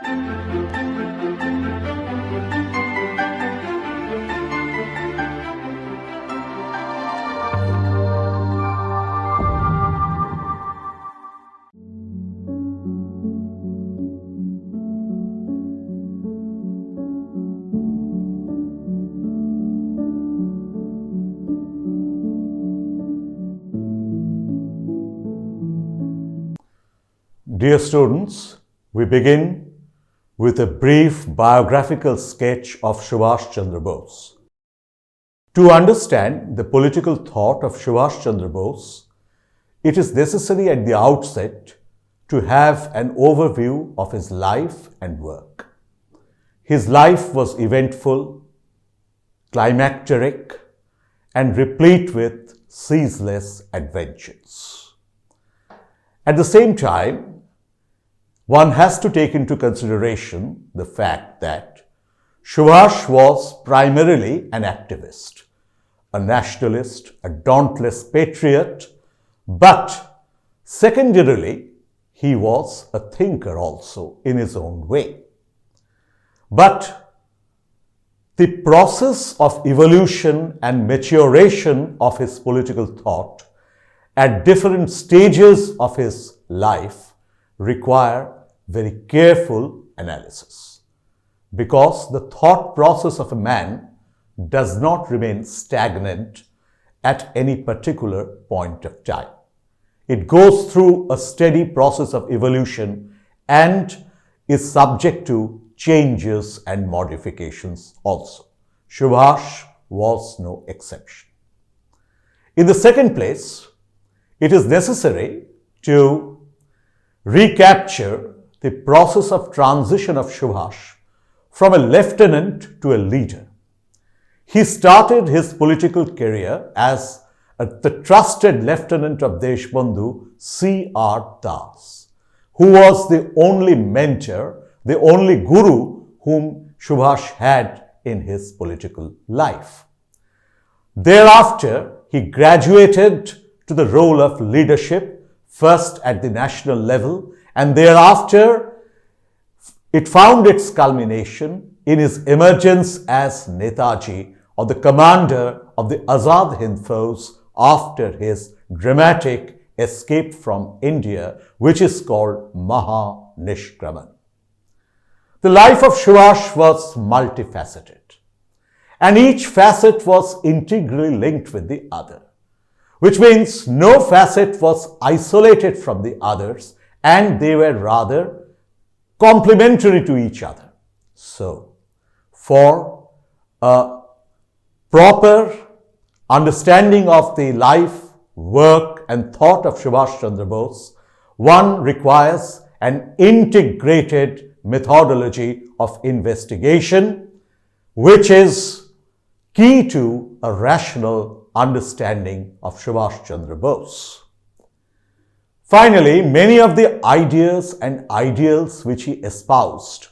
Dear students, we begin with a brief biographical sketch of Subhas Chandra Bose. To understand the political thought of Subhas Chandra Bose, it is necessary at the outset to have an overview of his life and work. His life was eventful, climacteric, and replete with ceaseless adventures. At the same time, one has to take into consideration the fact that Subhas was primarily an activist, a nationalist, a dauntless patriot, but secondarily, he was a thinker also in his own way. But the process of evolution and maturation of his political thought at different stages of his life require very careful analysis, because the thought process of a man does not remain stagnant at any particular point of time. It goes through a steady process of evolution and is subject to changes and modifications also. Subhas was no exception. In the second place, it is necessary to recapture the process of transition of Subhas from a lieutenant to a leader. He started his political career as the trusted lieutenant of Deshbandhu C.R. Das, who was the only mentor, the only guru whom Subhas had in his political life. Thereafter, he graduated to the role of leadership, first at the national level, and thereafter it found its culmination in his emergence as Netaji, or the commander of the Azad Hind Force, after his dramatic escape from India, which is called Maha Nishkraman. The life of Subhas was multifaceted, and each facet was integrally linked with the other, which means no facet was isolated from the others, and they were rather complementary to each other. So, for a proper understanding of the life, work and thought of Subhas Chandra Bose, one requires an integrated methodology of investigation, which is key to a rational understanding of Subhas Chandra Bose. Finally, many of the ideas and ideals which he espoused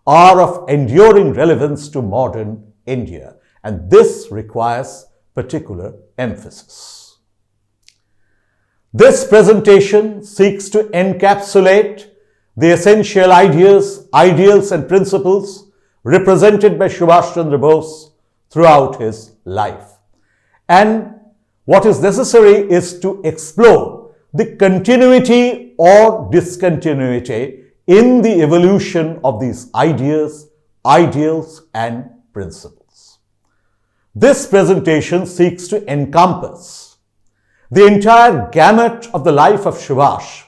are of enduring relevance to modern India, and this requires particular emphasis. This presentation seeks to encapsulate the essential ideas, ideals and principles represented by Subhas Chandra Bose throughout his life. And what is necessary is to explore the continuity or discontinuity in the evolution of these ideas, ideals and principles. This presentation seeks to encompass the entire gamut of the life of Subhas,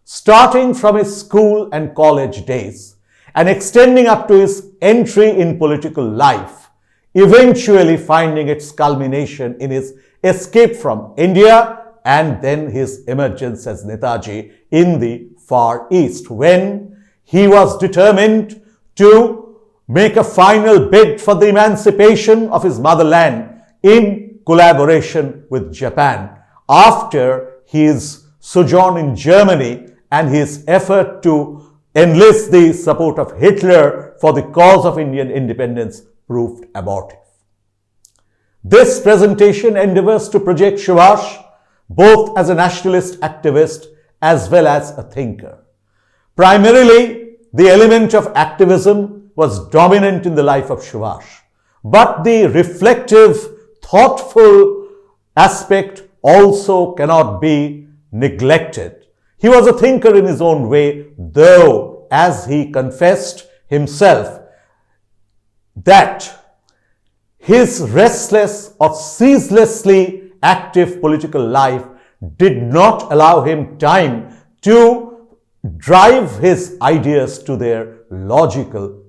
starting from his school and college days and extending up to his entry in political life, eventually finding its culmination in his escape from India and then his emergence as Netaji in the Far East, when he was determined to make a final bid for the emancipation of his motherland in collaboration with Japan after his sojourn in Germany and his effort to enlist the support of Hitler for the cause of Indian independence proved abortive. This presentation endeavors to project Subhas both as a nationalist activist as well as a thinker. Primarily, the element of activism was dominant in the life of Subhas. But the reflective, thoughtful aspect also cannot be neglected. He was a thinker in his own way, though, as he confessed himself, that his restless or ceaselessly active political life did not allow him time to drive his ideas to their logical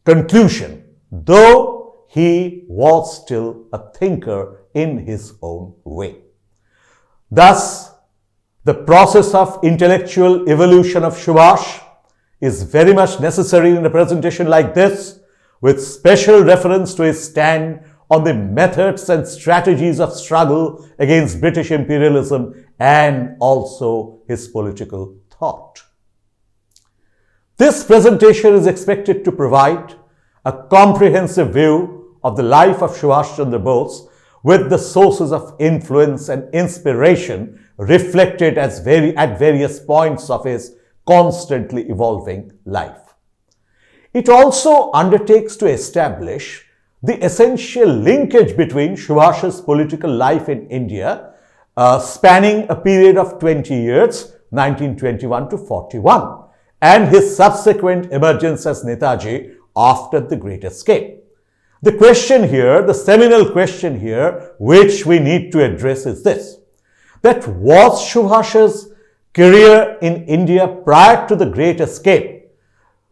conclusion, though he was still a thinker in his own way. Thus, the process of intellectual evolution of Subhas is very much necessary in a presentation like this, with special reference to his stand on the methods and strategies of struggle against British imperialism and also his political thought. This presentation is expected to provide a comprehensive view of the life of Subhas Chandra Bose, with the sources of influence and inspiration reflected at various points of his constantly evolving life. It also undertakes to establish the essential linkage between Subhas's political life in India, spanning a period of 20 years, 1921 to 41, and his subsequent emergence as Netaji after the Great Escape. The question here, the seminal question here, which we need to address is this: that was Subhas's career in India prior to the Great Escape,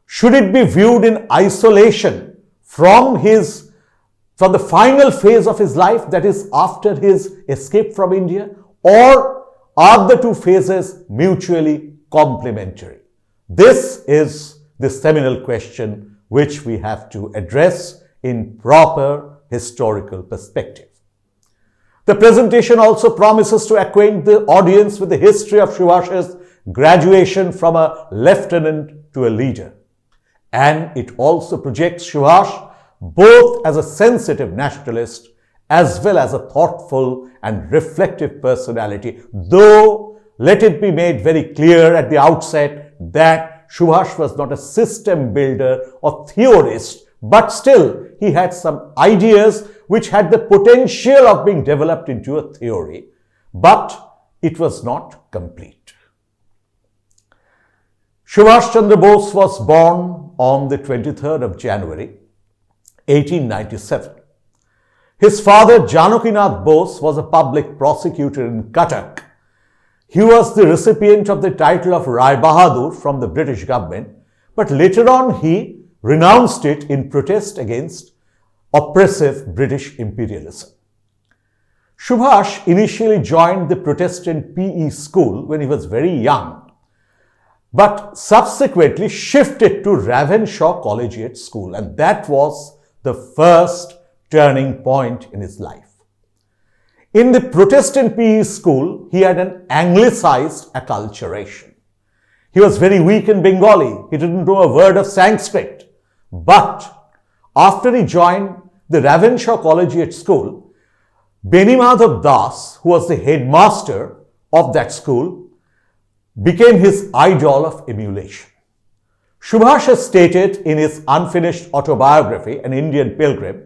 should it be viewed in isolation from the final phase of his life, that is after his escape from India, or are the two phases mutually complementary? This is the seminal question which we have to address in proper historical perspective. The presentation also promises to acquaint the audience with the history of Subhas's graduation from a lieutenant to a leader. And it also projects Subhas both as a sensitive nationalist as well as a thoughtful and reflective personality, though let it be made very clear at the outset that Subhas was not a system builder or theorist, but still he had some ideas which had the potential of being developed into a theory, but it was not complete. Subhas Chandra Bose was born on the 23rd of January, 1897. His father, Janakinath Bose, was a public prosecutor in Cuttack. He was the recipient of the title of Rai Bahadur from the British government, but later on he renounced it in protest against oppressive British imperialism. Subhas initially joined the Protestant PE school when he was very young, but subsequently shifted to Ravenshaw Collegiate School, and that was the first turning point in his life. In the Protestant PE school, he had an anglicized acculturation. He was very weak in Bengali. He didn't know a word of Sanskrit. But after he joined the Ravenshaw Collegiate School, Benimadhav Das, who was the headmaster of that school, became his idol of emulation. Subhas has stated in his unfinished autobiography, An Indian Pilgrim,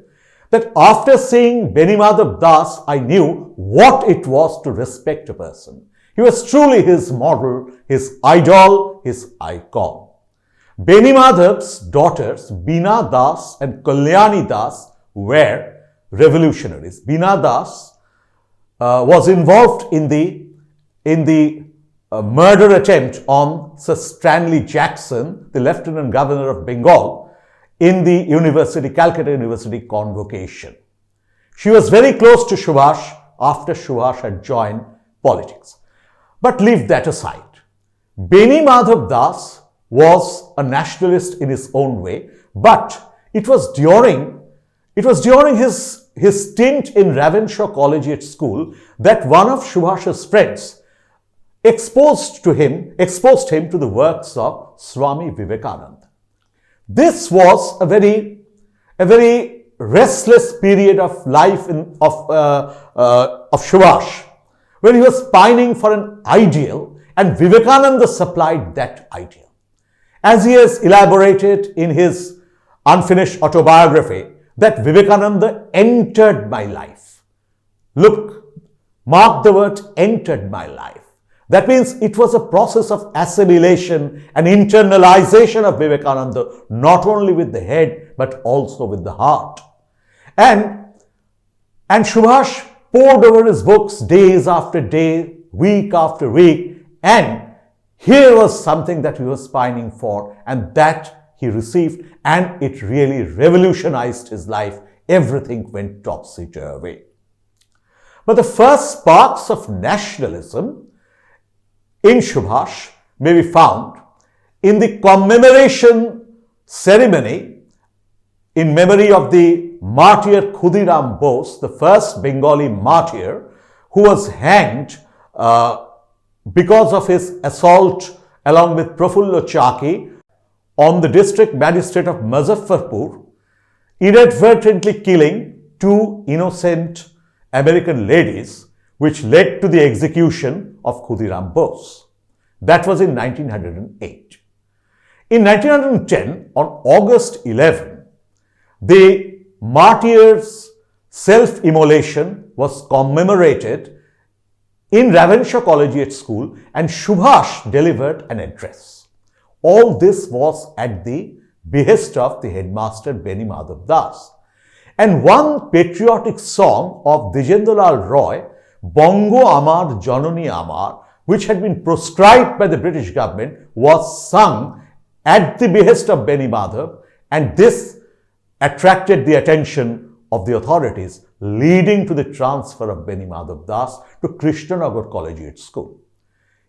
that after seeing Benimadhav Das, I knew what it was to respect a person. He was truly his model, his idol, his icon. Benimadhav's daughters, Bina Das and Kalyani Das, were revolutionaries. Bina Das was involved in the murder attempt on Sir Stanley Jackson, the Lieutenant Governor of Bengal, in the Calcutta University convocation. She was very close to Subhas after Subhas had joined politics. But leave that aside. Benimadhav Das was a nationalist in his own way, but it was during his stint in Ravenshaw Collegiate School that one of Subhas's friends exposed him to the works of Swami Vivekananda. This was a very restless period of life of Subhas, when he was pining for an ideal, and Vivekananda supplied that ideal. as he has elaborated in his unfinished autobiography, that Vivekananda entered my life. Look, mark the word entered my life. That means it was a process of assimilation and internalization of Vivekananda, not only with the head, but also with the heart. And Subhas poured over his books days after day, week after week, and here was something that he was pining for, and that he received, and it really revolutionized his life. Everything went topsy-turvy. But the first sparks of nationalism in Subhas may be found in the commemoration ceremony in memory of the martyr Khudiram Bose, the first Bengali martyr who was hanged because of his assault along with Prafullo Chaki on the district magistrate of Muzaffarpur, inadvertently killing two innocent American ladies, which led to the execution of Khudiram Bose. That was in 1908. In 1910, on August 11, the martyr's self-immolation was commemorated in Ravenshaw Collegiate School, and Subhas delivered an address. All this was at the behest of the headmaster Beni Madhav Das. And one patriotic song of Dijendolal Roy, Bongo Amar Janani Amar, which had been proscribed by the British government, was sung at the behest of Beni Madhav, and this attracted the attention of the authorities, leading to the transfer of Beni Madhav Das to Krishnanagar Collegiate School.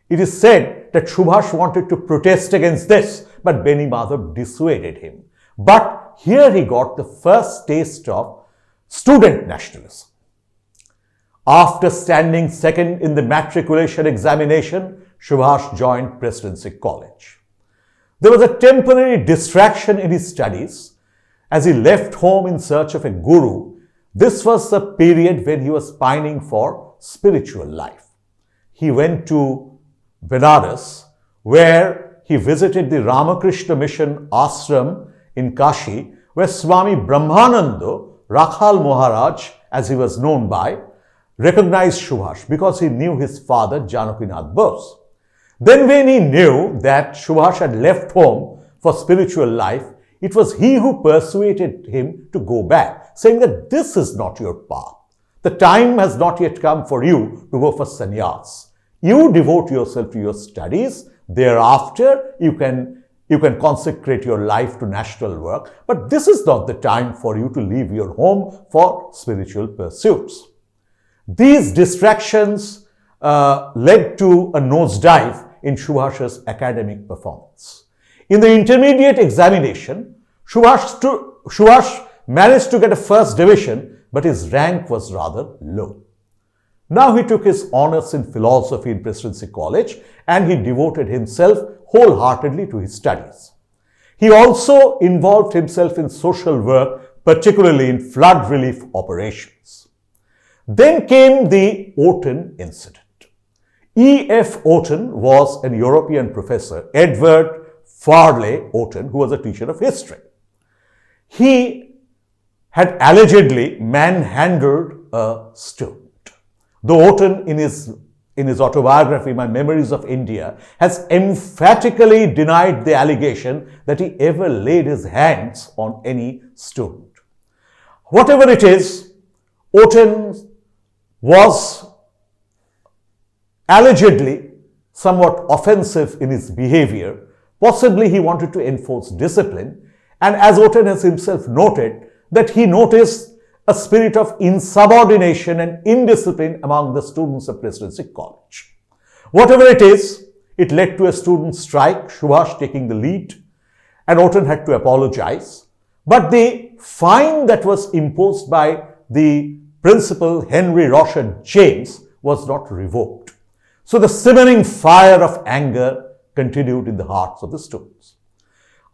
It is said that Subhas wanted to protest against this, but Beni Madhav dissuaded him. But here he got the first taste of student nationalism. After standing second in the matriculation examination, Subhas joined Presidency College. There was a temporary distraction in his studies as he left home in search of a guru. This was the period when he was pining for spiritual life. He went to Benares, where he visited the Ramakrishna Mission ashram in Kashi, where Swami Brahmananda, Rakhal Maharaj, as he was known by, recognized Subhas because he knew his father Janakinath Bose. Then when he knew that Subhas had left home for spiritual life, it was he who persuaded him to go back, saying that this is not your path. The time has not yet come for you to go for sannyas. You devote yourself to your studies. Thereafter, you can consecrate your life to national work. But this is not the time for you to leave your home for spiritual pursuits. These distractions led to a nosedive in Subhas's academic performance. In the intermediate examination, Subhas managed to get a first division, but his rank was rather low. Now he took his honors in philosophy in Presidency College, and he devoted himself wholeheartedly to his studies. He also involved himself in social work, particularly in flood relief operations. Then came the Oaten incident. E.F. Oaten was an European professor, Edward Farley Oaten, who was a teacher of history. He had allegedly manhandled a student. Though Oaten, in his autobiography, My Memories of India, has emphatically denied the allegation that he ever laid his hands on any student. Whatever it is, Oaten was allegedly somewhat offensive in his behavior. Possibly he wanted to enforce discipline, and as Oaten has himself noted, that he noticed a spirit of insubordination and indiscipline among the students of Presidency College. Whatever it is, it led to a student strike, Subhas taking the lead, and Oaten had to apologize. But the fine that was imposed by the principal, Henry Rochard James, was not revoked. So the simmering fire of anger continued in the hearts of the students.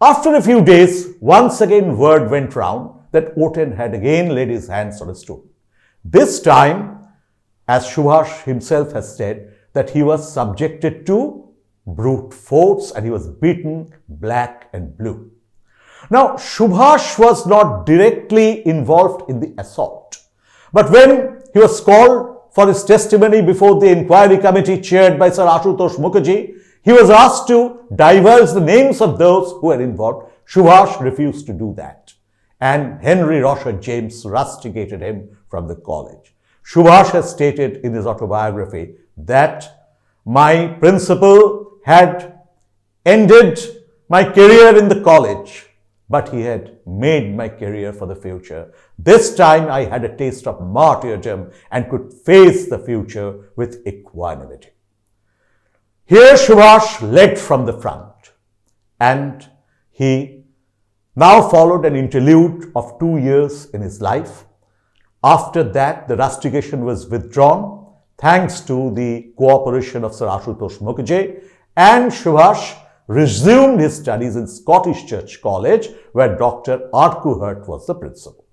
After a few days, once again word went round that Oaten had again laid his hands on a student. This time, as Subhas himself has said, that he was subjected to brute force, and he was beaten black and blue. Now, Subhas was not directly involved in the assault, but when he was called for his testimony before the inquiry committee chaired by Sir Ashutosh Mukerji, he was asked to divulge the names of those who were involved. Subhas refused to do that, and Henry Rosher James rusticated him from the college. Subhas has stated in his autobiography that my principal had ended my career in the college, but he had made my career for the future. This time I had a taste of martyrdom and could face the future with equanimity. Here Subhas led from the front, and he now followed an interlude of 2 years in his life. After that, the rustigation was withdrawn thanks to the cooperation of Sir Ashutosh Mukerji, and Subhas resumed his studies in Scottish Church College, where Dr. Arkuhart was the principal.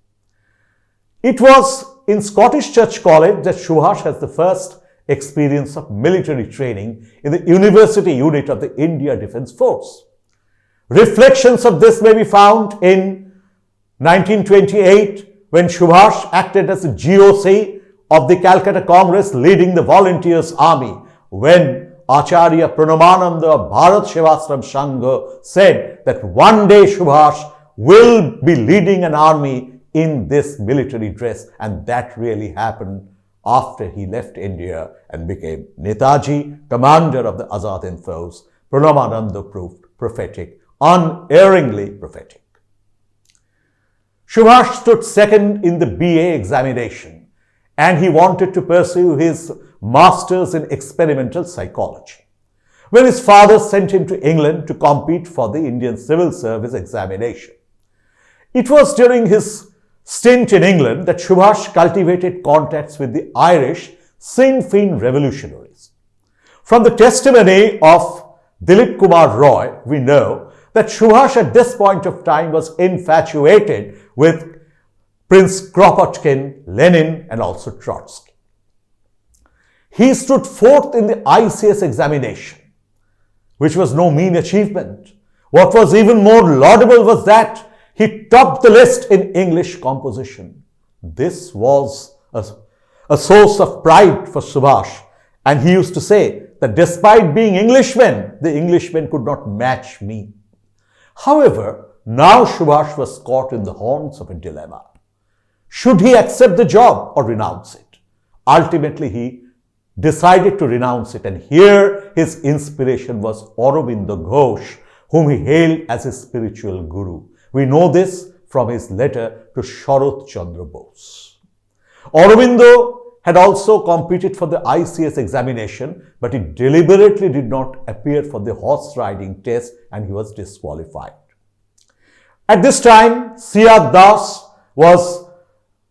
It was in Scottish Church College that Subhas has the first experience of military training in the university unit of the India Defence Force. Reflections of this may be found in 1928, when Subhas acted as the GOC of the Calcutta Congress, leading the Volunteers Army, when Acharya Pranamananda of Bharat Sevashram Sangha said that one day Subhas will be leading an army in this military dress, and that really happened after he left India and became Netaji, commander of the Azad Hind Force. Pranamananda proved prophetic, unerringly prophetic. Subhas stood second in the BA examination, and he wanted to pursue his master's in experimental psychology, when his father sent him to England to compete for the Indian Civil Service examination. It was during his stint in England that Subhas cultivated contacts with the Irish Sinn Féin revolutionaries. From the testimony of Dilip Kumar Roy, we know that Subhas at this point of time was infatuated with Prince Kropotkin, Lenin, and also Trotsky. He stood fourth in the ICS examination, which was no mean achievement. What was even more laudable was that he topped the list in English composition. This was a source of pride for Subhas, and he used to say that despite being Englishmen, the Englishmen could not match me. However, now Subhas was caught in the horns of a dilemma. Should he accept the job or renounce it? Ultimately, he decided to renounce it, and here his inspiration was Aurobindo Ghosh, whom he hailed as his spiritual guru. We know this from his letter to Sharath Chandra Bose. Aurobindo had also competed for the ICS examination, but he deliberately did not appear for the horse riding test, and he was disqualified. At this time, C.R. Das was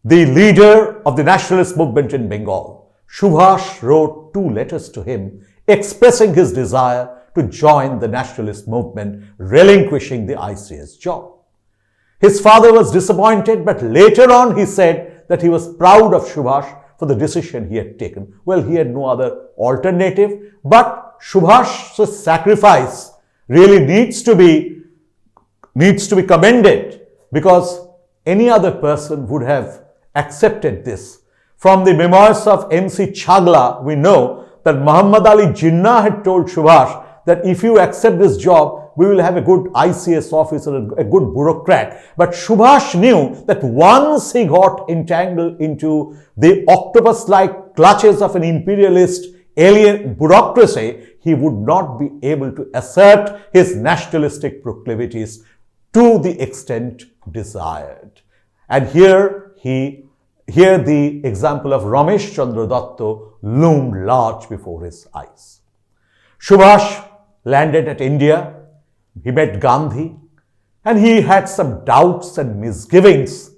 the leader of the nationalist movement in Bengal. Subhas wrote 2 letters to him expressing his desire to join the nationalist movement, relinquishing the ICS job. His father was disappointed, but later on he said that he was proud of Subhas for the decision he had taken. Well, he had no other alternative, but Subhas's sacrifice really needs to be commended, because any other person would have accepted this. From the memoirs of MC Chagla, we know that Muhammad Ali Jinnah had told Subhas that if you accept this job, we will have a good ICS officer, a good bureaucrat. But Subhas knew that once he got entangled into the octopus-like clutches of an imperialist alien bureaucracy, he would not be able to assert his nationalistic proclivities to the extent desired. And here the example of Ramesh Chandra Datta loomed large before his eyes. Subhas landed at India. He met Gandhi, and he had some doubts and misgivings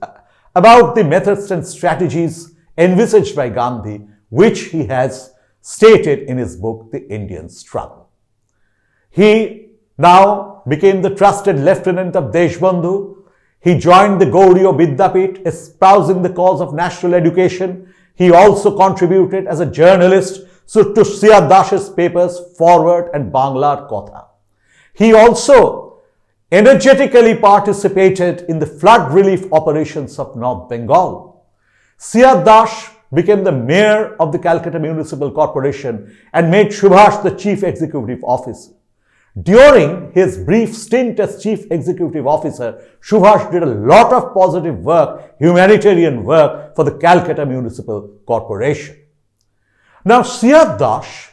about the methods and strategies envisaged by Gandhi, which he has stated in his book, The Indian Struggle. He now became the trusted lieutenant of Deshbandhu. He joined the Gauriya Vidyapit, espousing the cause of national education. He also contributed as a journalist so to Siya Dash's papers Forward and Banglar Kotha. He also energetically participated in the flood relief operations of North Bengal. Siya Dash became the mayor of the Calcutta Municipal Corporation and made Subhas the chief executive officer. During his brief stint as chief executive officer, Subhas did a lot of positive work, humanitarian work for the Calcutta Municipal Corporation. Now, Siya Dash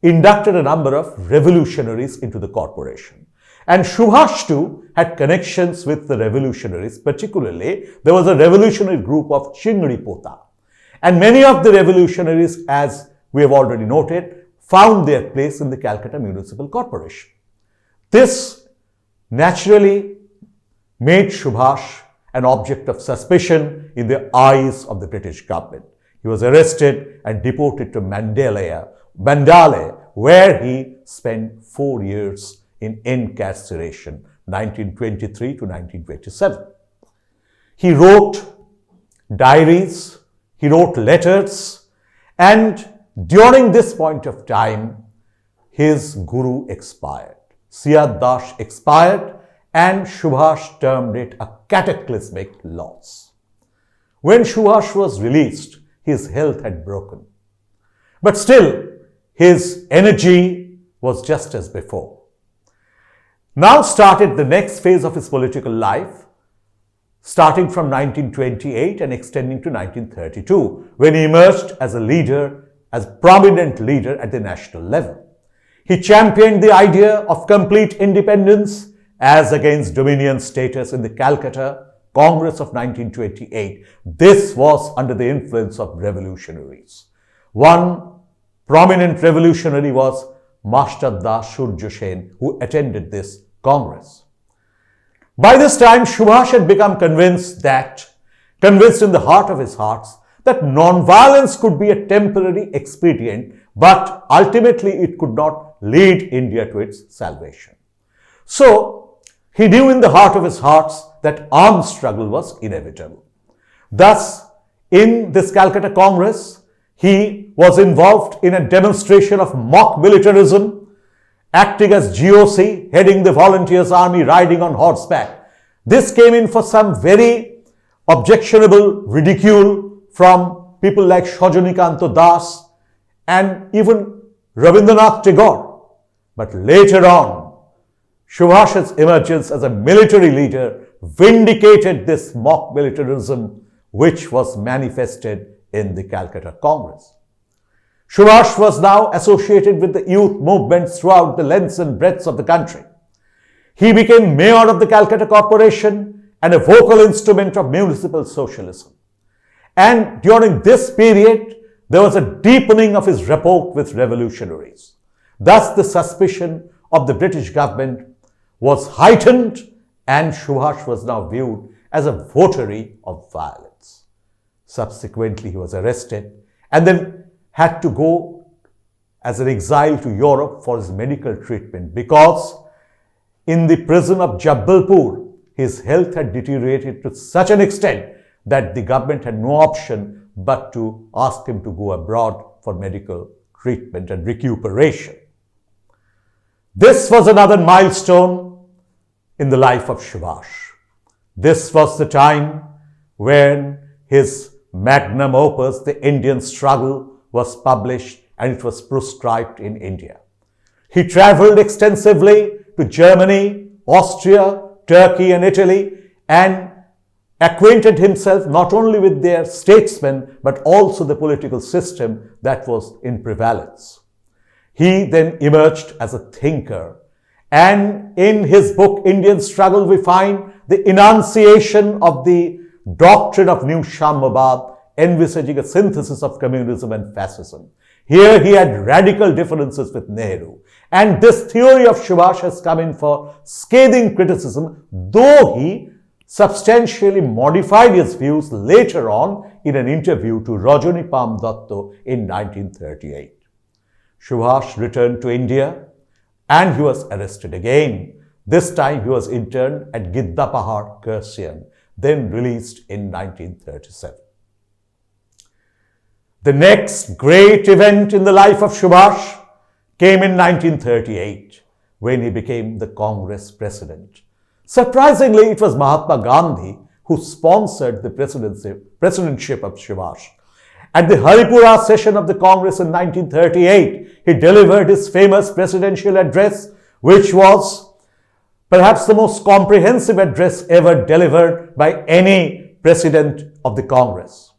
inducted a number of revolutionaries into the corporation. And Subhas too had connections with the revolutionaries. Particularly, there was a revolutionary group of Chingri Pota. And many of the revolutionaries, as we have already noted, found their place in the Calcutta Municipal Corporation. This naturally made Subhas an object of suspicion in the eyes of the British government. He was arrested and deported to Mandalay, where he spent 4 years in incarceration, 1923 to 1927. He wrote diaries, he wrote letters, and during this point of time, his guru expired. Siya Dash expired and Subhas termed it a cataclysmic loss. When Subhas was released, his health had broken. But still, his energy was just as before. Now started the next phase of his political life, starting from 1928 and extending to 1932, when he emerged as a leader, as prominent leader at the national level. He championed the idea of complete independence as against Dominion status in the Calcutta Congress of 1928. This was under the influence of revolutionaries. One prominent revolutionary was Master Das Surya Sen, who attended this Congress. By this time, Subhas had become convinced in the heart of his hearts, that non-violence could be a temporary expedient, but ultimately it could not lead India to its salvation. So, he knew in the heart of his hearts that armed struggle was inevitable. Thus, in this Calcutta Congress, he was involved in a demonstration of mock militarism, acting as GOC, heading the volunteers army, riding on horseback. This came in for some very objectionable ridicule from people like Shajanikanto Das and even Rabindranath Tagore. But later on, Subhas's emergence as a military leader vindicated this mock militarism which was manifested in the Calcutta Congress. Subhas was now associated with the youth movements throughout the lengths and breadths of the country. He became mayor of the Calcutta Corporation and a vocal instrument of municipal socialism. And during this period, there was a deepening of his rapport with revolutionaries. Thus, the suspicion of the British government was heightened and Subhas was now viewed as a votary of violence. Subsequently, he was arrested and then had to go as an exile to Europe for his medical treatment because in the prison of Jabalpur, his health had deteriorated to such an extent that the government had no option but to ask him to go abroad for medical treatment and recuperation. This was another milestone in the life of Subhas. This was the time when his magnum opus, The Indian Struggle, was published and it was proscribed in India. He travelled extensively to Germany, Austria, Turkey and Italy and acquainted himself not only with their statesmen but also the political system that was in prevalence. He then emerged as a thinker, and in his book Indian Struggle we find the enunciation of the doctrine of New Sammyabad, envisaging a synthesis of communism and fascism. Here he had radical differences with Nehru, and this theory of Subhas has come in for scathing criticism, though he substantially modified his views later on in an interview to Rajani Pam Datto in 1938. Subhas returned to India and he was arrested again. This time he was interned at Gidda Pahar, Kursian, then released in 1937. The next great event in the life of Subhas came in 1938 when he became the Congress president. Surprisingly, it was Mahatma Gandhi who sponsored the presidentship of Subhas. At the Haripura session of the Congress in 1938, he delivered his famous presidential address, which was perhaps the most comprehensive address ever delivered by any president of the Congress.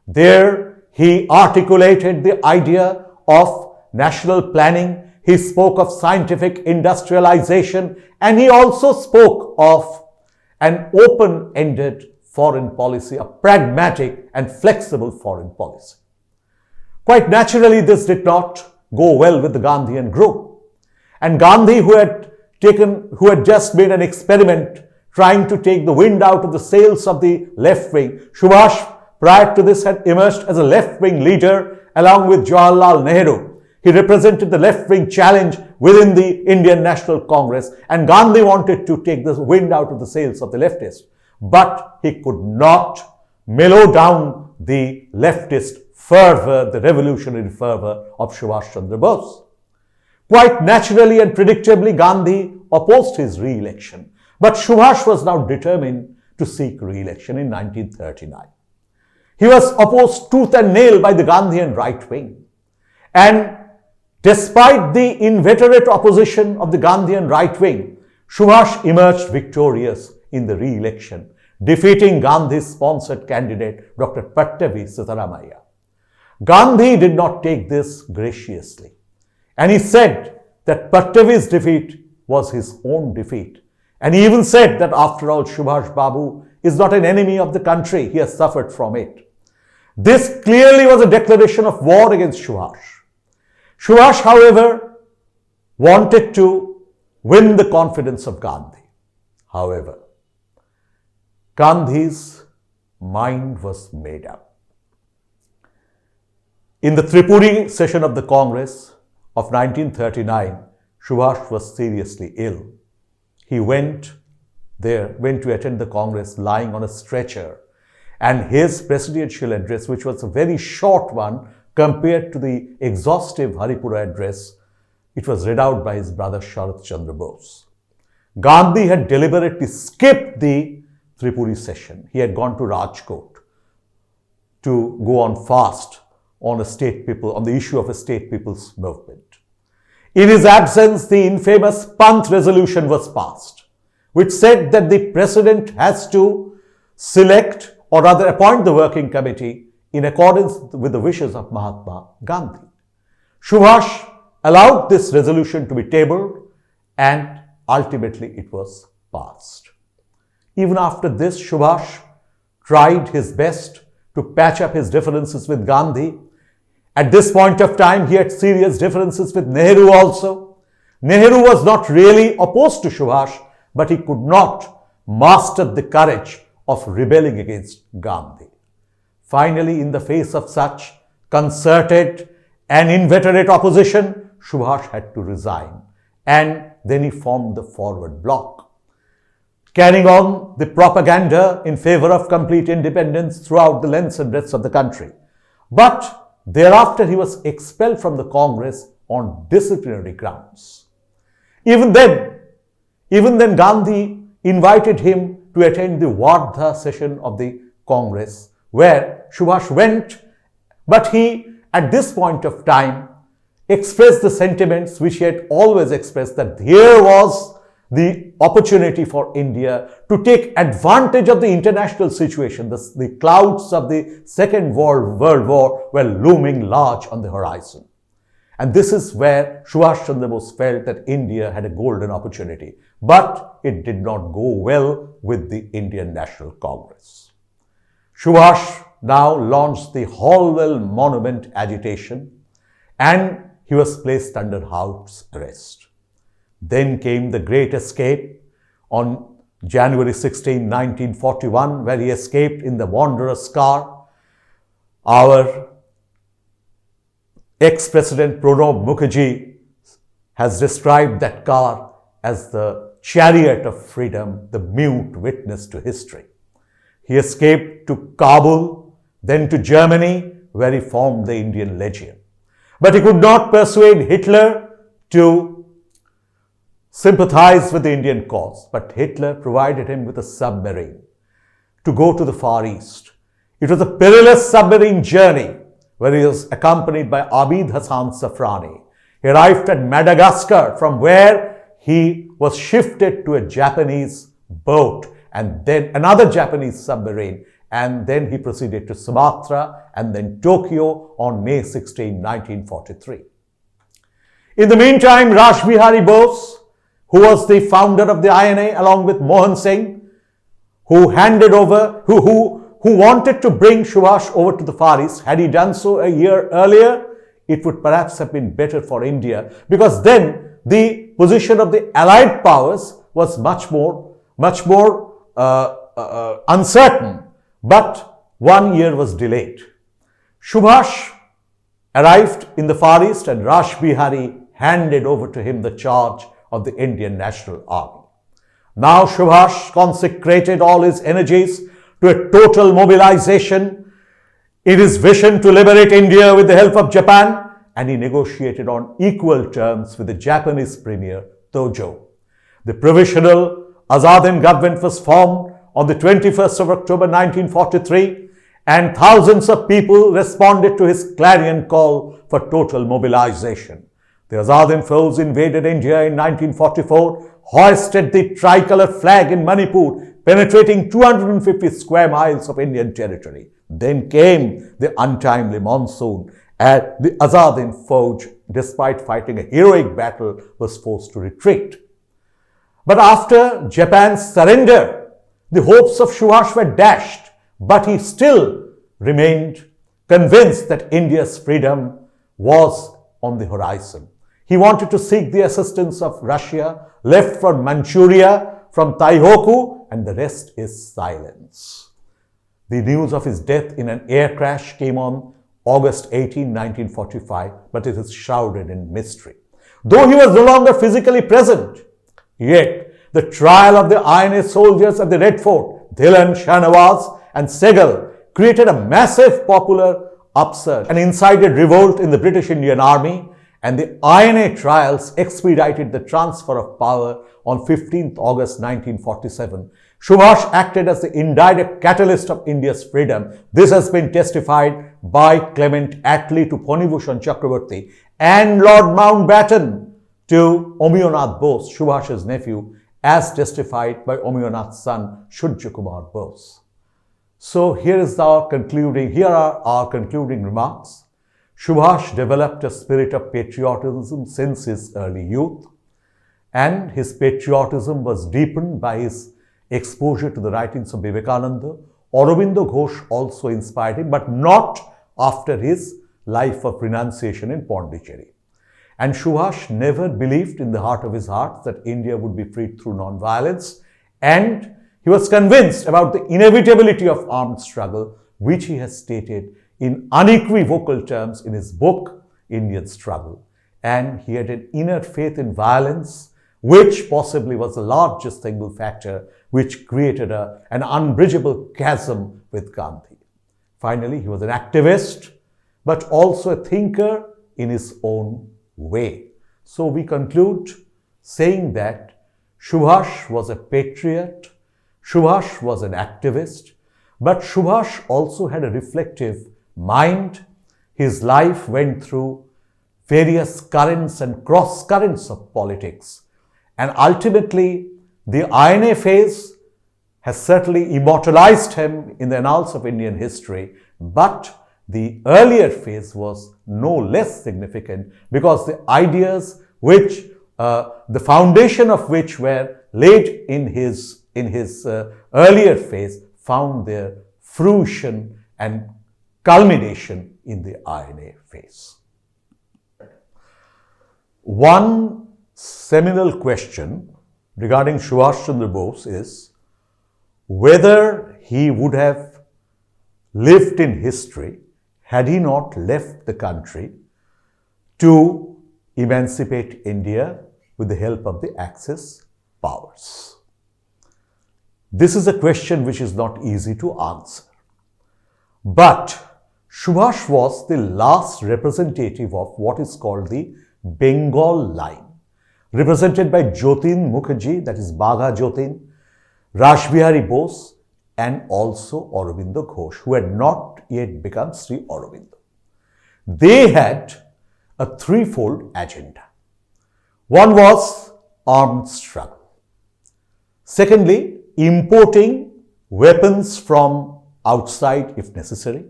There, he articulated the idea of national planning. He spoke of scientific industrialization, and he also spoke of an open-ended foreign policy, a pragmatic and flexible foreign policy. Quite naturally, this did not go well with the Gandhian group. And Gandhi, who had just made an experiment trying to take the wind out of the sails of the left wing, Subhas, prior to this, had emerged as a left-wing leader along with Jawaharlal Nehru. He represented the left-wing challenge within the Indian National Congress, and Gandhi wanted to take the wind out of the sails of the leftists. But he could not mellow down the leftist fervor, the revolutionary fervor of Subhas Chandra Bose. Quite naturally and predictably, Gandhi opposed his re-election. But Subhas was now determined to seek re-election in 1939. He was opposed tooth and nail by the Gandhian right wing. And despite the inveterate opposition of the Gandhian right wing, Subhas emerged victorious in the re-election, defeating Gandhi's sponsored candidate, Dr. Pattavi Sitaramaiah. Gandhi did not take this graciously, and he said that Pattavi's defeat was his own defeat. And he even said that after all, Subhas Babu is not an enemy of the country, he has suffered from it. This clearly was a declaration of war against Subhas. Subhas, however, wanted to win the confidence of Gandhi. However, Gandhi's mind was made up. In the Tripuri session of the Congress of 1939, Subhas was seriously ill. He went to attend the Congress lying on a stretcher, and his presidential address, which was a very short one compared to the exhaustive Haripura address, it was read out by his brother Sharat Chandra Bose. Gandhi had deliberately skipped the Tripuri session. He had gone to Rajkot to go on fast on the issue of a state people's movement. In his absence, the infamous Panth resolution was passed, which said that the president has to select or rather appoint the working committee in accordance with the wishes of Mahatma Gandhi. Subhas allowed this resolution to be tabled, and ultimately it was passed. Even after this, Subhas tried his best to patch up his differences with Gandhi. At this point of time, he had serious differences with Nehru also. Nehru was not really opposed to Subhas, but he could not master the courage of rebelling against Gandhi. Finally, in the face of such concerted and inveterate opposition, Subhas had to resign, and then he formed the Forward Bloc, carrying on the propaganda in favor of complete independence throughout the length and breadth of the country. But thereafter, he was expelled from the Congress on disciplinary grounds. Even then, Gandhi invited him to attend the Wardha session of the Congress, where Subhas went, but he, at this point of time, expressed the sentiments which he had always expressed, that here was the opportunity for India to take advantage of the international situation. The clouds of the Second World War were looming large on the horizon. And this is where Subhas Chandra Bose felt that India had a golden opportunity. But it did not go well with the Indian National Congress. Subhas now launched the Holwell Monument agitation, and he was placed under house arrest. Then came the Great Escape on January 16, 1941, where he escaped in the Wanderer's car. Our ex-President Pranab Mukerji has described that car as the chariot of freedom, the mute witness to history. He escaped to Kabul, then to Germany, where he formed the Indian Legion. But he could not persuade Hitler to sympathize with the Indian cause. But Hitler provided him with a submarine to go to the Far East. It was a perilous submarine journey where he was accompanied by Abid Hassan Safrani. He arrived at Madagascar, from where he was shifted to a Japanese boat and then another Japanese submarine, and then he proceeded to Sumatra and then Tokyo on May 16, 1943. In the meantime, Rash Bihari Bose, who was the founder of the INA along with Mohan Singh, who wanted to bring Subhas over to the Far East. Had he done so a year earlier, it would perhaps have been better for India, because then the position of the Allied powers was much more uncertain. But 1 year was delayed. Subhas arrived in the Far East and Rash Bihari handed over to him the charge of the Indian National Army. Now Subhas consecrated all his energies to a total mobilization in his vision to liberate India with the help of Japan, and he negotiated on equal terms with the Japanese Premier Tojo. The provisional Azad-Hind government was formed on the 21st of October 1943, and thousands of people responded to his clarion call for total mobilization. The Azad-Hind force invaded India in 1944, hoisted the tricolour flag in Manipur, penetrating 250 square miles of Indian territory. Then came the untimely monsoon, and the Azad-Hind force, despite fighting a heroic battle, was forced to retreat. But after Japan's surrender, the hopes of Subhas were dashed, but he still remained convinced that India's freedom was on the horizon. He wanted to seek the assistance of Russia, left for Manchuria from Taihoku, and the rest is silence. The news of his death in an air crash came on August 18, 1945, but it is shrouded in mystery. Though he was no longer physically present, yet the trial of the INA soldiers at the Red Fort, Dhilan, Shahnawaz and Sehgal, created a massive popular upsurge and incited revolt in the British Indian Army, and the INA trials expedited the transfer of power on 15th August 1947. Subhas acted as the indirect catalyst of India's freedom. This has been testified by Clement Attlee to Ponibhushan Chakraborty and Lord Mountbatten to Omiyanath Bose, Subhas's nephew, as testified by Omiyanath's son Shujya Kumar Bose. So here are our concluding remarks. Subhas developed a spirit of patriotism since his early youth, and his patriotism was deepened by his exposure to the writings of Vivekananda. Aurobindo Ghosh also inspired him, but not after his life of renunciation in Pondicherry. And Subhas never believed in the heart of his heart that India would be freed through non-violence, and he was convinced about the inevitability of armed struggle, which he has stated in unequivocal terms in his book, Indian Struggle. And he had an inner faith in violence, which possibly was the largest single factor which created an unbridgeable chasm with Gandhi. Finally, he was an activist, but also a thinker in his own way. So we conclude saying that Subhas was a patriot, Subhas was an activist, but Subhas also had a reflective mind. His life went through various currents and cross currents of politics, and ultimately the INA phase has certainly immortalized him in the annals of Indian history, but the earlier phase was no less significant, because the ideas which the foundation of which were laid in his earlier phase found their fruition and culmination in the INA phase. One seminal question regarding Subhas Chandra Bose is whether he would have lived in history had he not left the country to emancipate India with the help of the Axis powers. This is a question which is not easy to answer. But Subhas was the last representative of what is called the Bengal line, represented by Jatin Mukerji, that is Bagha Jatin, Rashbihari Bose, and also Aurobindo Ghosh, who had not yet become Sri Aurobindo. They had a threefold agenda. One was armed struggle. Secondly, importing weapons from outside if necessary.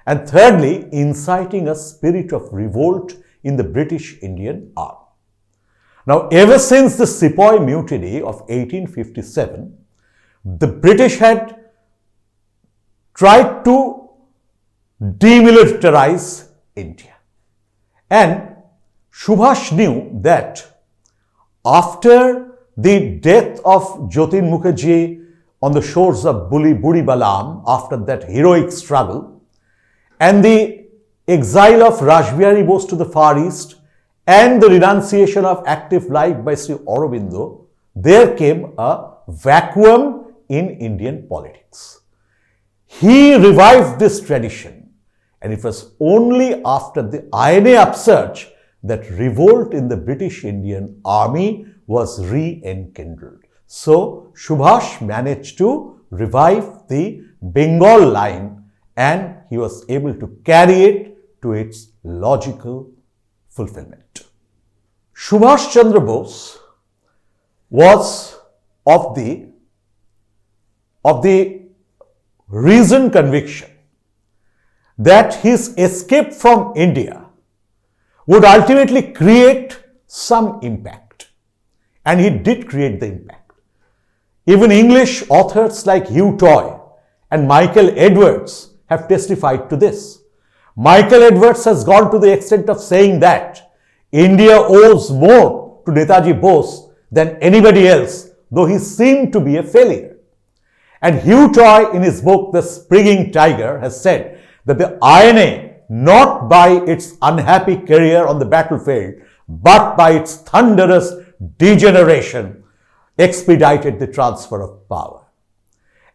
And thirdly, inciting a spirit of revolt in the British Indian Army. Now, ever since the Sepoy Mutiny of 1857, the British had tried to demilitarize India. And Subhas knew that after the death of Jatin Mukerji on the shores of Buri Balam, after that heroic struggle, and the exile of Rashbihari Bose to the Far East, and the renunciation of active life by Sri Aurobindo, there came a vacuum in Indian politics. He revived this tradition, and it was only after the INA upsurge that revolt in the British Indian Army was re-enkindled. So, Subhas managed to revive the Bengal line, and he was able to carry it to its logical fulfillment. Subhas Chandra Bose was of the reasoned conviction that his escape from India would ultimately create some impact. And he did create the impact. Even English authors like Hugh Toy and Michael Edwards have testified to this. Michael Edwards has gone to the extent of saying that India owes more to Netaji Bose than anybody else, though he seemed to be a failure. And Hugh Toy, in his book The Springing Tiger, has said that the INA, not by its unhappy career on the battlefield, but by its thunderous degeneration, expedited the transfer of power.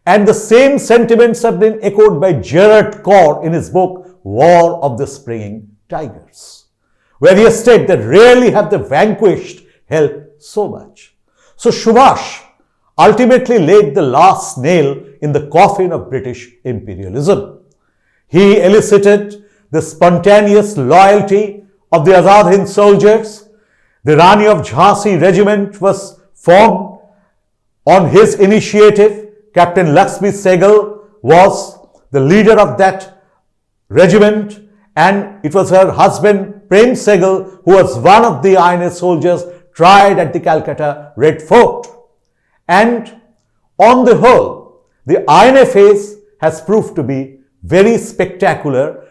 And the same sentiments have been echoed by Gerard Corr in his book War of the Springing Tigers, where he has stated that rarely have the vanquished helped so much. So Subhas ultimately laid the last nail in the coffin of British imperialism. He elicited the spontaneous loyalty of the Azad Hind soldiers. The Rani of Jhansi regiment was formed on his initiative. Captain Lakshmi Sehgal was the leader of that regiment, and it was her husband Prem Sehgal who was one of the INA soldiers tried at the Calcutta Red Fort. And on the whole, the INA phase has proved to be very spectacular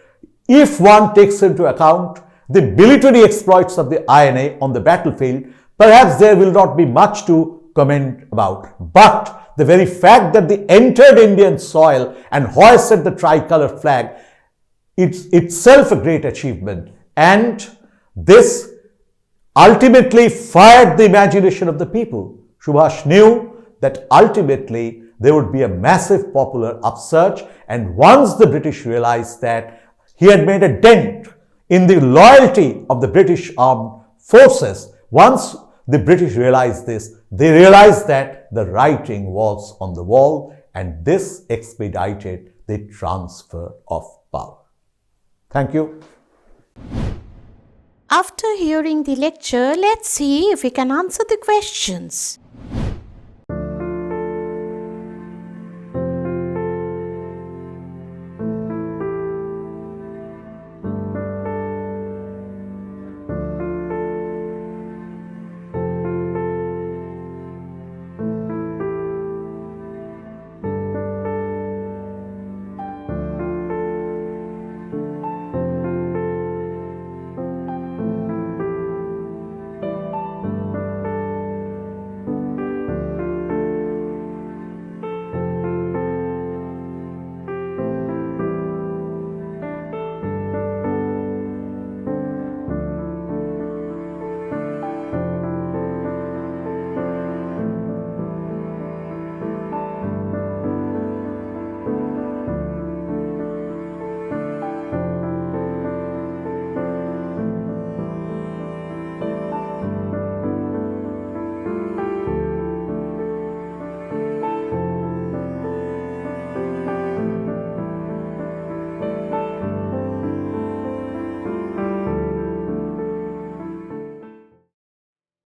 if one takes into account the military exploits of the INA on the battlefield. Perhaps there will not be much to comment about, but the very fact that they entered Indian soil and hoisted the tricolour flag, it's itself a great achievement, and this ultimately fired the imagination of the people. Subhas knew that ultimately there would be a massive popular upsurge, and once the British realized that he had made a dent in the loyalty of the British armed forces, once the British realized this, they realized that the writing was on the wall, and this expedited the transfer of power. Thank you. After hearing the lecture, let's see if we can answer the questions.